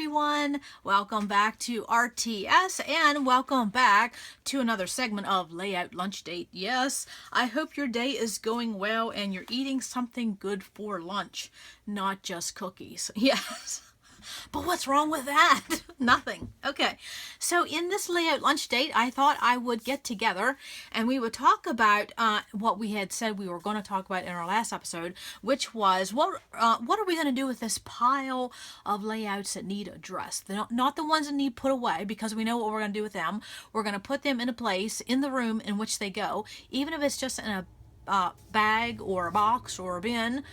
everyone. Welcome back to RTS and welcome back to another segment of Layout Lunch Date. Yes, I hope your day is going well and you're eating something good for lunch, not just cookies. Yes. But what's wrong with that? Nothing. Okay, so in this Layout Lunch Date, I thought I would get together and we would talk about what we had said we were going to talk about in our last episode, which was what are we going to do with this pile of layouts that need addressed? Not the ones that need put away, because we know what we're going to do with them. We're going to put them in a place in the room in which they go, even if it's just in a bag or a box or a bin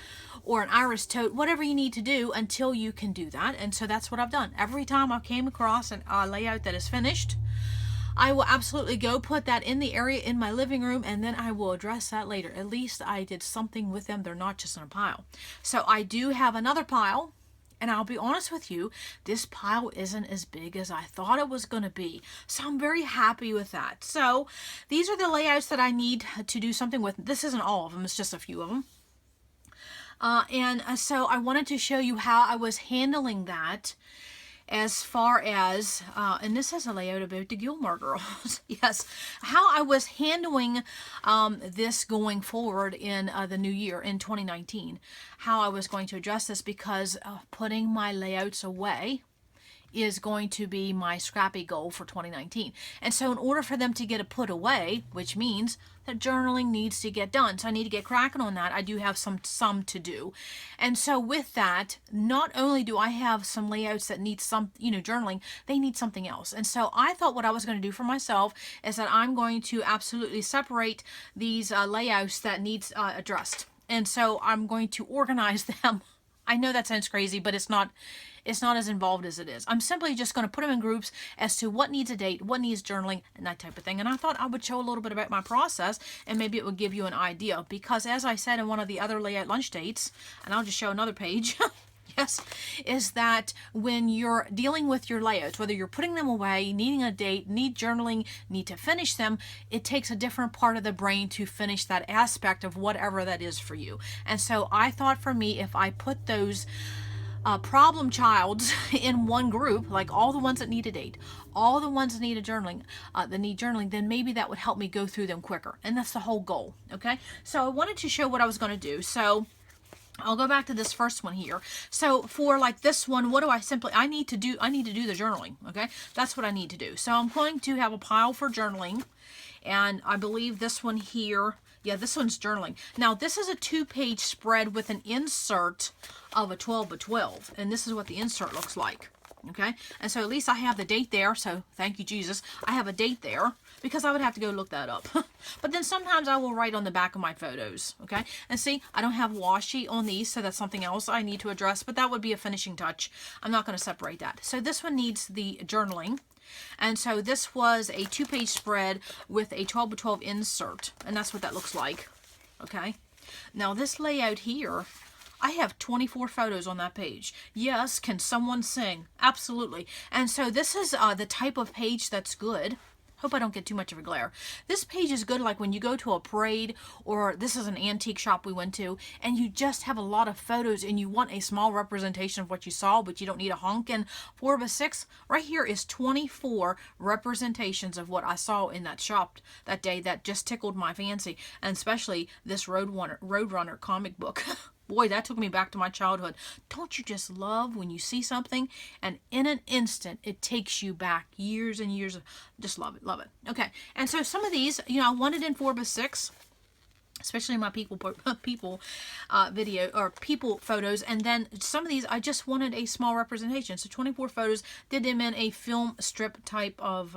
or an iris tote, whatever you need to do until you can do that. And so that's what I've done. Every time I came across a layout that is finished, I will absolutely go put that in the area in my living room, and then I will address that later. At least I did something with them. They're not just in a pile. So I do have another pile, and I'll be honest with you, this pile isn't as big as I thought it was going to be. So I'm very happy with that. So these are the layouts that I need to do something with. This isn't all of them, it's just a few of them. So I wanted to show you how I was handling that as far as, and this is a layout about the Gilmore Girls, yes, how I was handling this going forward in the new year, in 2019, how I was going to address this, because putting my layouts away is going to be my scrappy goal for 2019. And so in order for them to get a put away, which means that journaling needs to get done. So I need to get cracking on that. I do have some to do. And so with that, not only do I have some layouts that need some, journaling, they need something else. And so I thought what I was going to do for myself is that I'm going to absolutely separate these layouts that needs addressed. And so I'm going to organize them. I know that sounds crazy, but it's not as involved as it is. I'm simply just going to put them in groups as to what needs a date, what needs journaling, and that type of thing. And I thought I would show a little bit about my process, and maybe it would give you an idea. Because as I said in one of the other Layout Lunch Dates, and I'll just show another page, yes, is that when you're dealing with your layouts, whether you're putting them away, needing a date, need journaling, need to finish them, it takes a different part of the brain to finish that aspect of whatever that is for you. And so I thought for me, if I put those problem childs in one group, like all the ones that need a date, all the ones that need journaling, then maybe that would help me go through them quicker. And that's the whole goal. Okay, so I wanted to show what I was going to do. So I'll go back to this first one here. So for like this one, what do I need to do the journaling. Okay, that's what I need to do. So I'm going to have a pile for journaling, and I believe this one here, yeah, this one's journaling. Now, this is a 2-page spread with an insert of a 12 by 12, and this is what the insert looks like. Okay, and so at least I have the date there, so thank you, Jesus. I have a date there, because I would have to go look that up. But then sometimes I will write on the back of my photos, okay? And see, I don't have washi on these, so that's something else I need to address, but that would be a finishing touch. I'm not going to separate that. So this one needs the journaling. And so this was a 2-page spread with a 12 by 12 insert, and that's what that looks like, okay? Now this layout here, I have 24 photos on that page. Yes, can someone sing? Absolutely. And so this is the type of page that's good. Hope I don't get too much of a glare. This page is good like when you go to a parade, or this is an antique shop we went to, and you just have a lot of photos and you want a small representation of what you saw, but you don't need a honkin' 4 by 6. Right here is 24 representations of what I saw in that shop that day that just tickled my fancy, and especially this Roadrunner comic book. Boy, that took me back to my childhood. Don't you just love when you see something and in an instant it takes you back years and years? Just love it, love it. Okay, and so some of these, I wanted in 4 by 6, especially my people video or people photos, and then some of these I just wanted a small representation. So 24 photos, did them in a film strip type of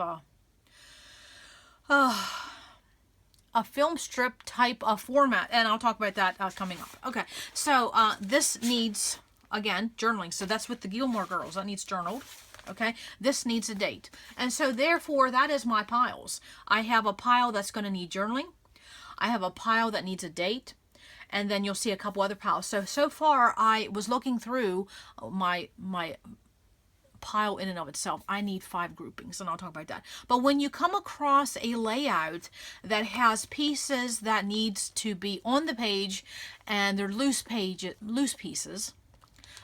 a film strip type of format, and I'll talk about that coming up. Okay, so this needs, again, journaling. So that's with the Gilmore Girls. That needs journaled. Okay, this needs a date. And so therefore, that is my piles. I have a pile that's going to need journaling. I have a pile that needs a date. And then you'll see a couple other piles. So far, I was looking through my pile in and of itself. I need 5 groupings, and I'll talk about that. But when you come across a layout that has pieces that needs to be on the page and they're loose pieces,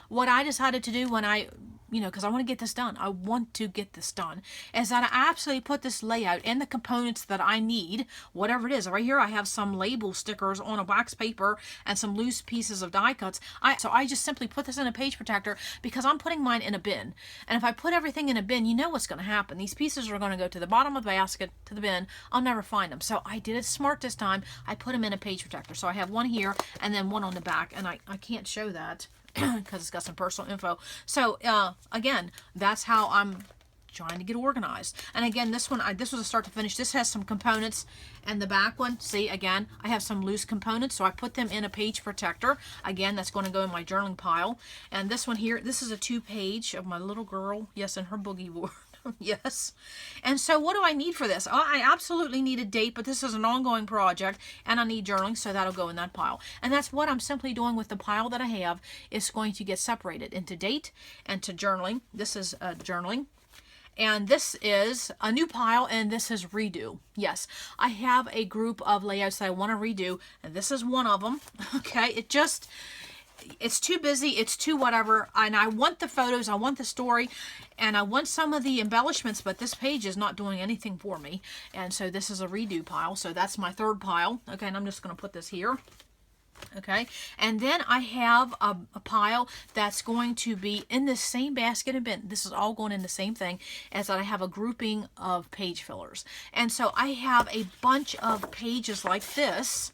what I decided to do when I you know, because I want to get this done. I want to get this done. Is that I absolutely put this layout and the components that I need, whatever it is. Right here I have some label stickers on a wax paper and some loose pieces of die cuts. So I just simply put this in a page protector because I'm putting mine in a bin. And if I put everything in a bin, you know what's going to happen. These pieces are going to go to the bottom of the basket, to the bin. I'll never find them. So I did it smart this time. I put them in a page protector. So I have one here and then one on the back. And I can't show that because it's got some personal info. So again, that's how I'm trying to get organized. And again, this one, this was a start to finish. This has some components, and the back one, see, again, I have some loose components, so I put them in a page protector. Again, that's going to go in my journaling pile. And this one here, this is a 2-page of my little girl, yes, and her boogie board. Yes. And so what do I need for this? I absolutely need a date, but this is an ongoing project, and I need journaling, so that'll go in that pile. And that's what I'm simply doing with the pile that I have. It's going to get separated into date and to journaling. This is journaling. And this is a new pile, and this is redo. Yes, I have a group of layouts that I want to redo, and this is one of them. Okay, it's too busy, it's too whatever, and I want the photos, I want the story, and I want some of the embellishments, but this page is not doing anything for me. And so this is a redo pile, so that's my third pile. Okay, and I'm just going to put this here. Okay, and then I have a pile that's going to be in the same basket and bin. This is all going in the same thing, as that I have a grouping of page fillers. And so I have a bunch of pages like this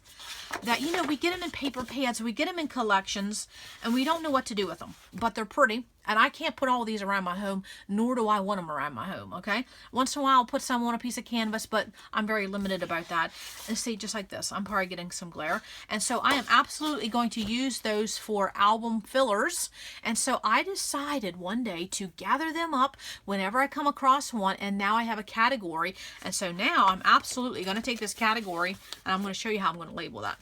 that, you know, we get them in paper pads, we get them in collections, and we don't know what to do with them, but they're pretty. And I can't put all these around my home, nor do I want them around my home, okay? Once in a while, I'll put some on a piece of canvas, but I'm very limited about that. And see, just like this, I'm probably getting some glare. And so I am absolutely going to use those for album fillers. And so I decided one day to gather them up whenever I come across one, and now I have a category. And so now I'm absolutely going to take this category, and I'm going to show you how I'm going to label that.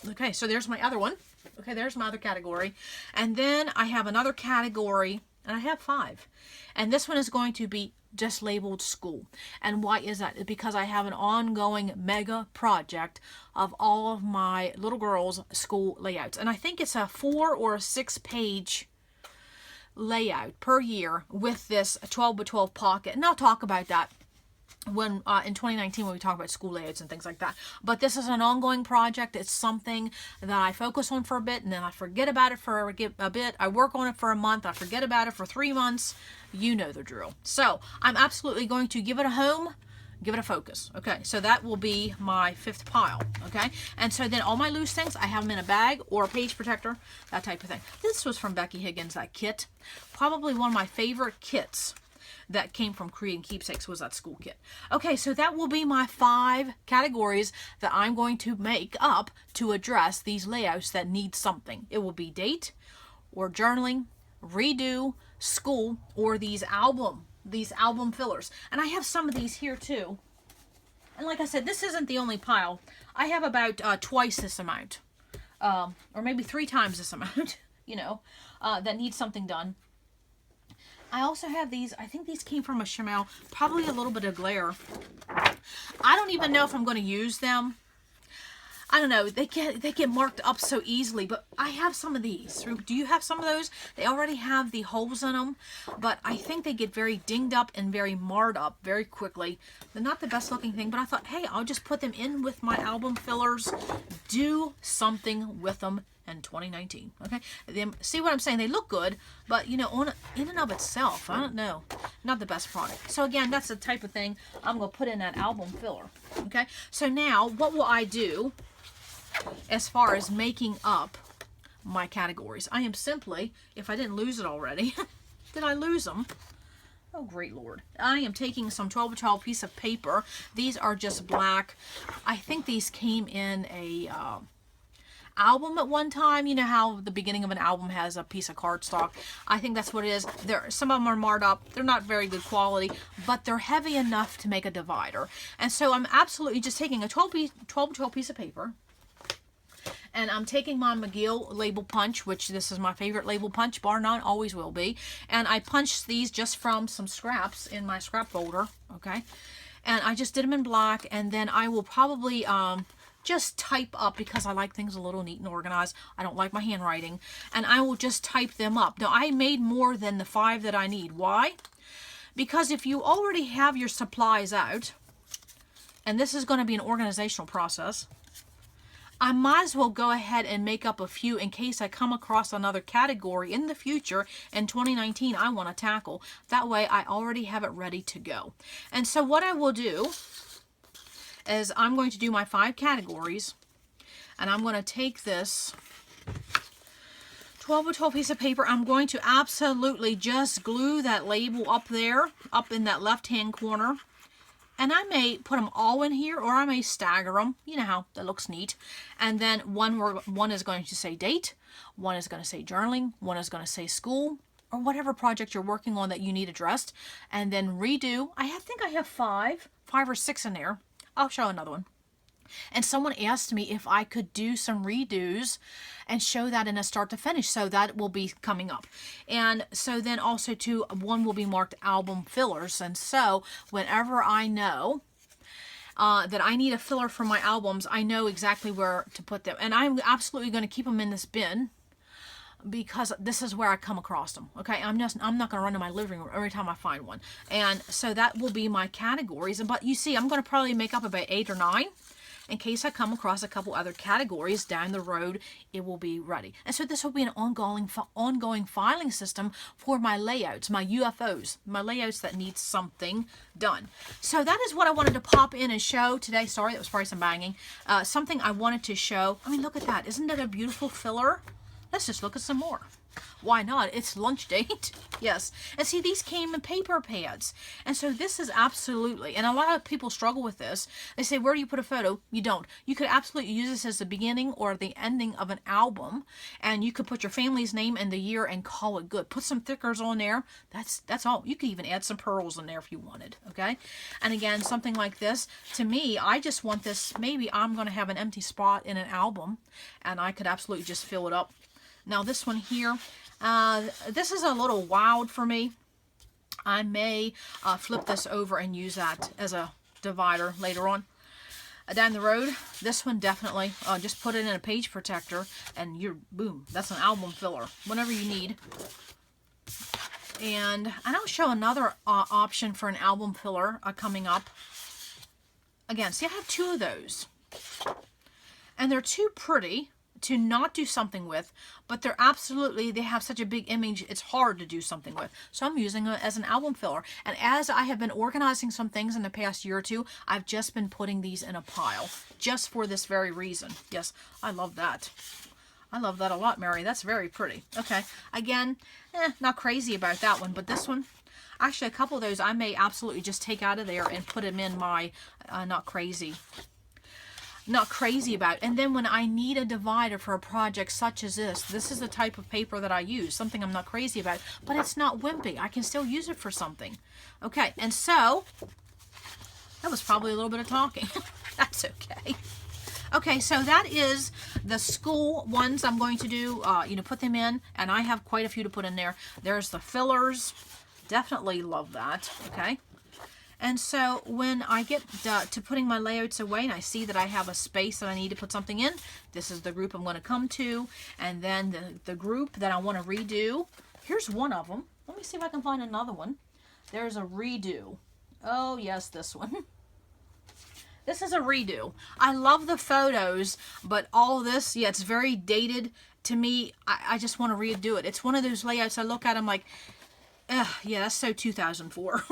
Okay, so there's my other one. Okay, there's my other category. And then I have another category, and I have 5. And this one is going to be just labeled school. And why is that? Because I have an ongoing mega project of all of my little girls' school layouts. And I think it's a 4 or a 6 page layout per year with this 12 by 12 pocket. And I'll talk about that when in 2019 when we talk about school layouts and things like that. But this is an ongoing project. It's something that I focus on for a bit, and then I forget about it for a bit. I work on it for a month. I forget about it for 3 months. You know the drill. So I'm absolutely going to give it a home, give it a focus. Okay, so that will be my 5th pile. Okay, and so then all my loose things, I have them in a bag or a page protector, that type of thing. This was from Becky Higgins, that kit. Probably one of my favorite kits that came from Creating Keepsakes was that school kit. Okay, so that will be my 5 categories that I'm going to make up to address these layouts that need something. It will be date, or journaling, redo, school, or these album fillers. And I have some of these here too. And like I said, this isn't the only pile. I have about twice this amount, or maybe 3 times this amount, you know, that need something done. I also have these, I think these came from a Chanel, probably a little bit of glare. I don't even know if I'm going to use them. I don't know, they get marked up so easily, but I have some of these. Do you have some of those? They already have the holes in them, but I think they get very dinged up and very marred up very quickly. They're not the best looking thing, but I thought, hey, I'll just put them in with my album fillers, do something with them in 2019. Okay, see what I'm saying? They look good, but you know, in and of itself, I don't know, not the best product. So again, that's the type of thing I'm gonna put in that album filler. Okay, so now what will I do as far as making up my categories? I am simply, if I didn't lose it already, did I lose them? Oh, great Lord. I am taking some 12 by 12 piece of paper. These are just black. I think these came in a album at one time. You know how the beginning of an album has a piece of cardstock? I think that's what it is. Some of them are marred up. They're not very good quality, but they're heavy enough to make a divider. And so I'm absolutely just taking a 12 by 12 piece of paper, and I'm taking my McGill label punch, which this is my favorite label punch, bar none, always will be. And I punched these just from some scraps in my scrap folder, okay? And I just did them in black, and then I will probably just type up, because I like things a little neat and organized. I don't like my handwriting. And I will just type them up. Now, I made more than the 5 that I need. Why? Because if you already have your supplies out, and this is going to be an organizational process, I might as well go ahead and make up a few in case I come across another category in the future in 2019 I want to tackle. That way I already have it ready to go. And so what I will do is I'm going to do my 5 categories, and I'm going to take this 12 by 12 piece of paper. I'm going to absolutely just glue that label up there, up in that left-hand corner. And I may put them all in here, or I may stagger them. You know how that looks neat. And then one is going to say date, one is going to say journaling, one is going to say school, or whatever project you're working on that you need addressed. And then redo. I think I have 5 or 6 in there. I'll show another one. And someone asked me if I could do some redos and show that in a start to finish. So that will be coming up. And so then also too, one will be marked album fillers. And so whenever I know that I need a filler for my albums, I know exactly where to put them. And I'm absolutely going to keep them in this bin, because this is where I come across them. Okay, I'm not going to run to my living room every time I find one. And so that will be my categories. But you see, I'm going to probably make up about 8 or 9. In case I come across a couple other categories down the road, it will be ready. And so this will be an ongoing filing system for my layouts, my UFOs, my layouts that need something done. So that is what I wanted to pop in and show today. Sorry, that was probably some banging. Something I wanted to show. I mean, look at that. Isn't that a beautiful filler? Let's just look at some more. Why not? It's Lunchdate. Yes. And see, these came in paper pads. And so this is absolutely, and a lot of people struggle with this. They say, where do you put a photo? You don't. You could absolutely use this as the beginning or the ending of an album. And you could put your family's name and the year and call it good. Put some thickers on there. That's all. You could even add some pearls in there if you wanted. Okay. And again, something like this, to me, I just want this. Maybe I'm going to have an empty spot in an album, and I could absolutely just fill it up. Now this one here, this is a little wild for me. I may flip this over and use that as a divider later on. Down the road, this one definitely, just put it in a page protector and you're, boom, that's an album filler, whatever you need. And I'll show another option for an album filler coming up. Again, see, I have 2 of those. And they're too pretty to not do something with, but they're absolutely, they have such a big image, it's hard to do something with. So I'm using it as an album filler. And as I have been organizing some things in the past year or 2, I've just been putting these in a pile, just for this very reason. Yes, I love that. I love that a lot, Mary. That's very pretty. Okay, again, not crazy about that one, but this one, actually a couple of those I may absolutely just take out of there and put them in my not crazy about. And then when I need a divider for a project such as this is the type of paper that I use, something I'm not crazy about, but it's not wimpy. I can still use it for something. Okay, and so that was probably a little bit of talking. That's okay. Okay, so that is the school ones I'm going to do, put them in, and I have quite a few to put in there. There's the fillers. Definitely love that. Okay. And so when I get to putting my layouts away and I see that I have a space that I need to put something in, this is the group I'm going to come to. And then the group that I want to redo, here's one of them. Let me see if I can find another one. There's a redo. Oh, yes, this one. This is a redo. I love the photos, but all this, yeah, it's very dated. To me, I just want to redo it. It's one of those layouts I look at, I'm like, yeah, that's so 2004.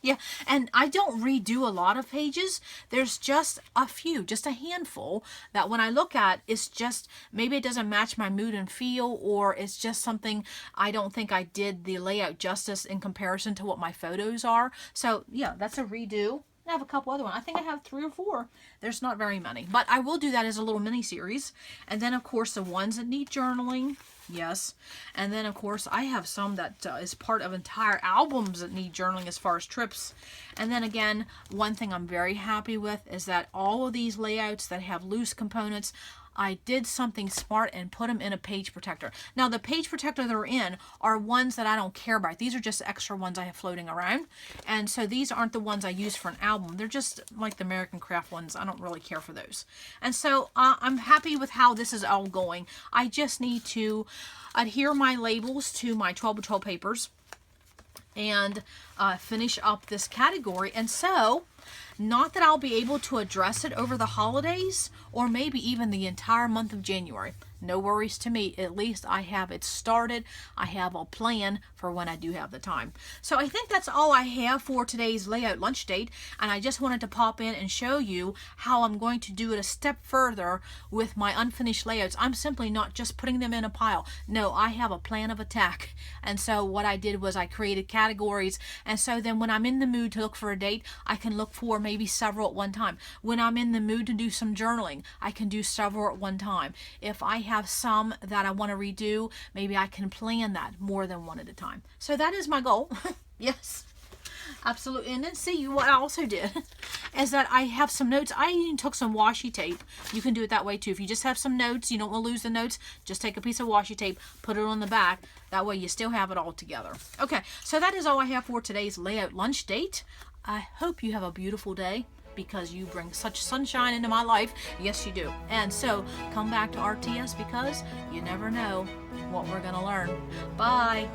Yeah, and I don't redo a lot of pages. There's just a few, just a handful that when I look at, it's just, maybe it doesn't match my mood and feel, or it's just something I don't think I did the layout justice in comparison to what my photos are. So yeah, that's a redo. I have a couple other ones. I think I have 3 or 4. There's not very many, but I will do that as a little mini series. And then of course the ones that need journaling. Yes. And then, of course, I have some that is part of entire albums that need journaling as far as trips. And then, again, one thing I'm very happy with is that all of these layouts that have loose components, I did something smart and put them in a page protector. Now the page protector they're in are ones that I don't care about. These are just extra ones I have floating around. And so these aren't the ones I use for an album. They're just like the American Craft ones. I don't really care for those. And so I'm happy with how this is all going. I just need to adhere my labels to my 12 by 12 papers and finish up this category. And so, not that I'll be able to address it over the holidays or maybe even the entire month of January. No worries to me. At least I have it started. I have a plan for when I do have the time. So I think that's all I have for today's layout lunch date. And I just wanted to pop in and show you how I'm going to do it a step further with my unfinished layouts. I'm simply not just putting them in a pile. No, I have a plan of attack. And so what I did was I created categories. And so then when I'm in the mood to look for a date, I can look for maybe several at one time. When I'm in the mood to do some journaling, I can do several at one time. If I have some that I want to redo, maybe I can plan that more than one at a time. So that is my goal. Yes, absolutely. And then see what I also did is that I have some notes. I even took some washi tape. You can do it that way too. If you just have some notes, you don't want to lose the notes, just take a piece of washi tape, put it on the back. That way you still have it all together. Okay, so that is all I have for today's layout lunch date. I hope you have a beautiful day, because you bring such sunshine into my life. Yes, you do. And so come back to RTS, because you never know what we're going to learn. Bye.